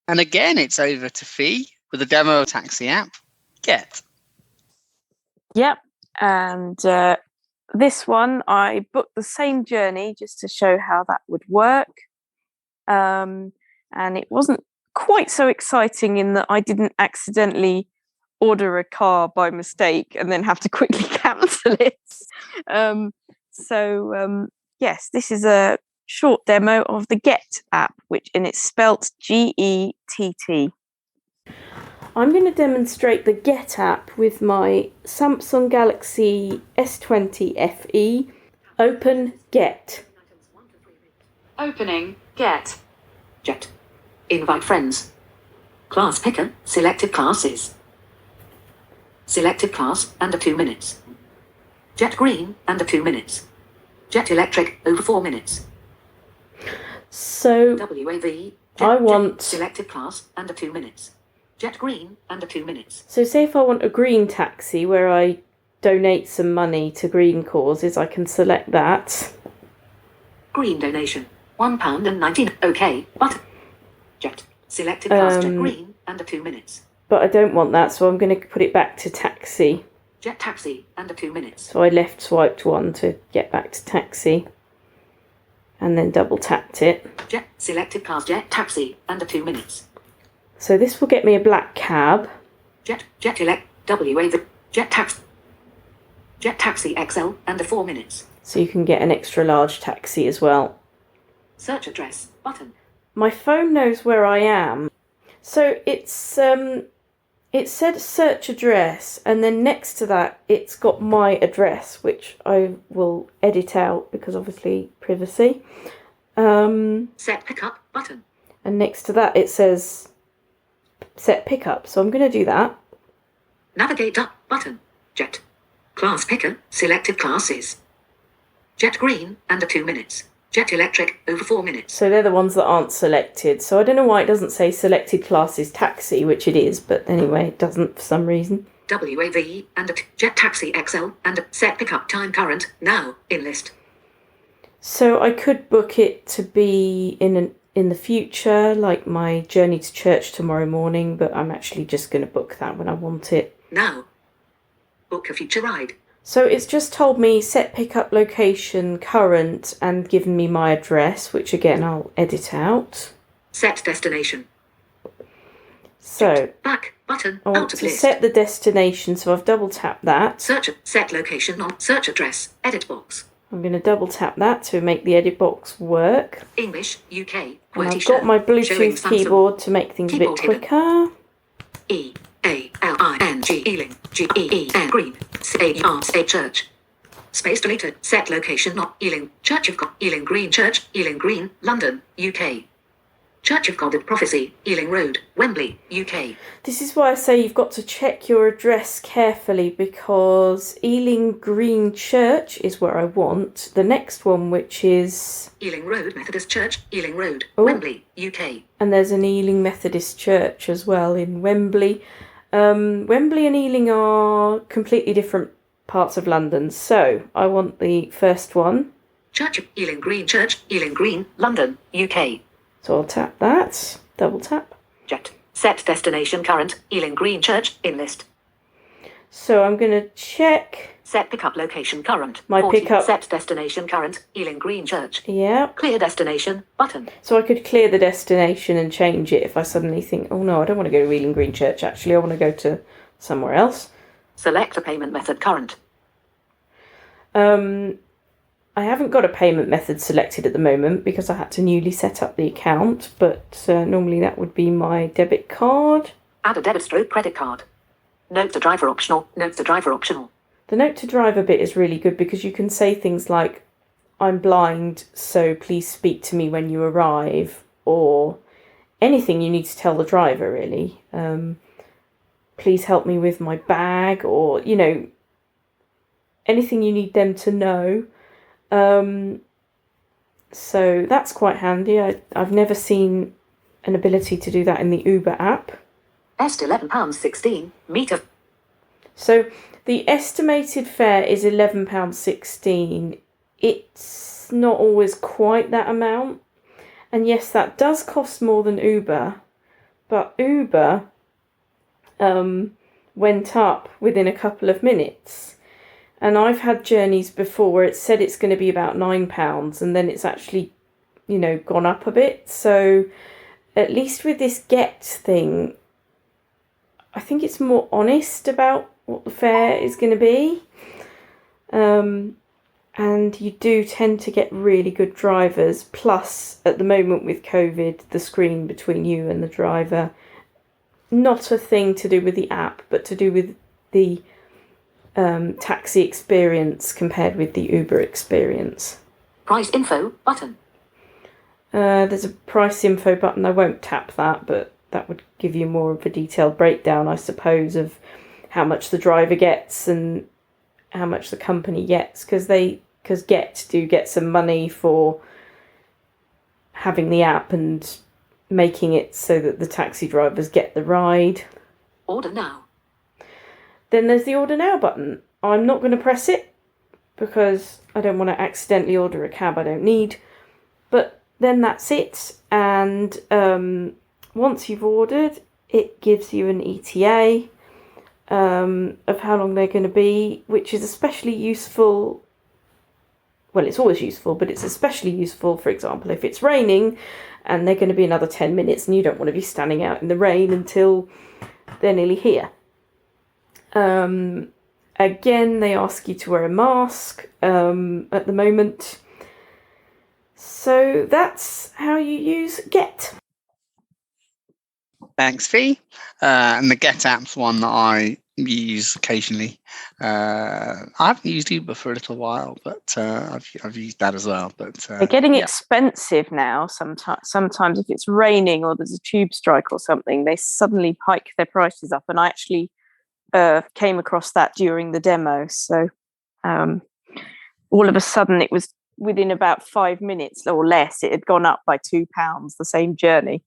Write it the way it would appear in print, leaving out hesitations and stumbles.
And again, it's over to Fee with a demo taxi app, Gett. Yep. And this one, I booked the same journey just to show how that would work. And it wasn't quite so exciting in that I didn't accidentally order a car by mistake and then have to quickly cancel it. Yes, this is a short demo of the Gett app, and it's spelt Gett. I'm going to demonstrate the Gett app with my Samsung Galaxy S20 FE. Open Gett. Opening Gett. Jet. Invite friends. Class picker. Selected classes. Selected class, under 2 minutes. Jet green, under 2 minutes. Jet electric, over 4 minutes. So, WAV. I want... Selected class, under 2 minutes. Jet green, under 2 minutes. So say if I want a green taxi where I donate some money to green causes, I can select that. Green donation. £1.19. OK. Button. Jet. Selected class jet green, under 2 minutes. But I don't want that, so I'm going to put it back to taxi. Jet taxi, under 2 minutes. So I left swiped one to get back to taxi. And then double tapped it. Jet. Selected class jet taxi, under 2 minutes. So this will get me a black cab. Jet elect WAV. Jet taxi XL, under 4 minutes. So you can get an extra large taxi as well. Search address, button. My phone knows where I am. So it said search address, and then next to that it's got my address, which I will edit out because obviously privacy. Set pickup, button. And next to that it says set pickup, so I'm going to do that. Navigate up, button. Jet. Class picker, selected classes. Jet green, under 2 minutes. Jet electric, over 4 minutes. So they're the ones that aren't selected. So I don't know why it doesn't say selected classes taxi, which it is, but anyway, it doesn't for some reason. WAV, under Jet taxi XL, and set pickup time current, now, in list. So I could book it to be in the future, like my journey to church tomorrow morning, but I'm actually just going to book that when I want it. Now. Book a future ride. So it's just told me set pickup location current and given me my address, which again I'll edit out. Set destination. So back button. I want out of to list. set the destination, so I've double tapped that. Set location on search address. Edit box. I'm going to double tap that to make the edit box work. English, UK. And I've got my Bluetooth keyboard to make things a bit quicker. E-A-L-I-N-G, Ealing, G-E-E, and green, C-A-R-C, church. Space deleted, set location not Ealing, Church of God, Ealing Green Church, Ealing Green, London, UK. Church of God of Prophecy, Ealing Road, Wembley, UK. This is why I say you've got to check your address carefully, because Ealing Green Church is where I want. The next one, which is... Ealing Road Methodist Church, Ealing Road, Wembley, UK. And there's an Ealing Methodist Church as well in Wembley. Wembley and Ealing are completely different parts of London, so I want the first one. Church of Ealing Green Church, Ealing Green, London, UK. So I'll tap that, double tap. Jet. Set destination current, Ealing Green Church, in list. So I'm going to check... Set pickup location current. My 40. pickup... Set destination current, Ealing Green Church. Yeah. Clear destination, button. So I could clear the destination and change it if I suddenly think, oh no, I don't want to go to Ealing Green Church, actually, I want to go to somewhere else. Select a payment method current. I haven't got a payment method selected at the moment because I had to newly set up the account, but normally that would be my debit card. Add a debit/credit card. Note to driver optional. Note to driver optional. The note to driver bit is really good because you can say things like, I'm blind, so please speak to me when you arrive, or anything you need to tell the driver, really. Please help me with my bag, or, you know, anything you need them to know. So that's quite handy. I've never seen an ability to do that in the Uber app. £11.16 meter. So the estimated fare is £11.16. It's not always quite that amount. And yes, that does cost more than Uber, but Uber went up within a couple of minutes. And I've had journeys before where it said it's going to be about £9, and then it's actually, gone up a bit. So at least with this Gett thing, I think it's more honest about what the fare is going to be. And you do tend to get really good drivers. Plus, at the moment with COVID, the screen between you and the driver, not a thing to do with the app, but to do with the taxi experience compared with the Uber experience. Price info button. There's a price info button. I won't tap that, but that would give you more of a detailed breakdown, I suppose, of how much the driver gets and how much the company gets, because Gett do get some money for having the app and making it so that the taxi drivers get the ride. Order now. Then there's the order now button. I'm not going to press it because I don't want to accidentally order a cab I don't need. But then that's it. And once you've ordered, it gives you an ETA of how long they're going to be, which is especially useful. Well, it's always useful, but it's especially useful, for example, if it's raining and they're going to be another 10 minutes and you don't want to be standing out in the rain until they're nearly here. Again, they ask you to wear a mask at the moment. So that's how you use Gett. Thanks, Fee. And the Gett app's one that I use occasionally. I haven't used Uber for a little while, but I've used that as well. But they're getting expensive now. Sometimes if it's raining or there's a tube strike or something, they suddenly hike their prices up. And I actually came across that during the demo. So all of a sudden, it was within about 5 minutes or less, it had gone up by £2, the same journey.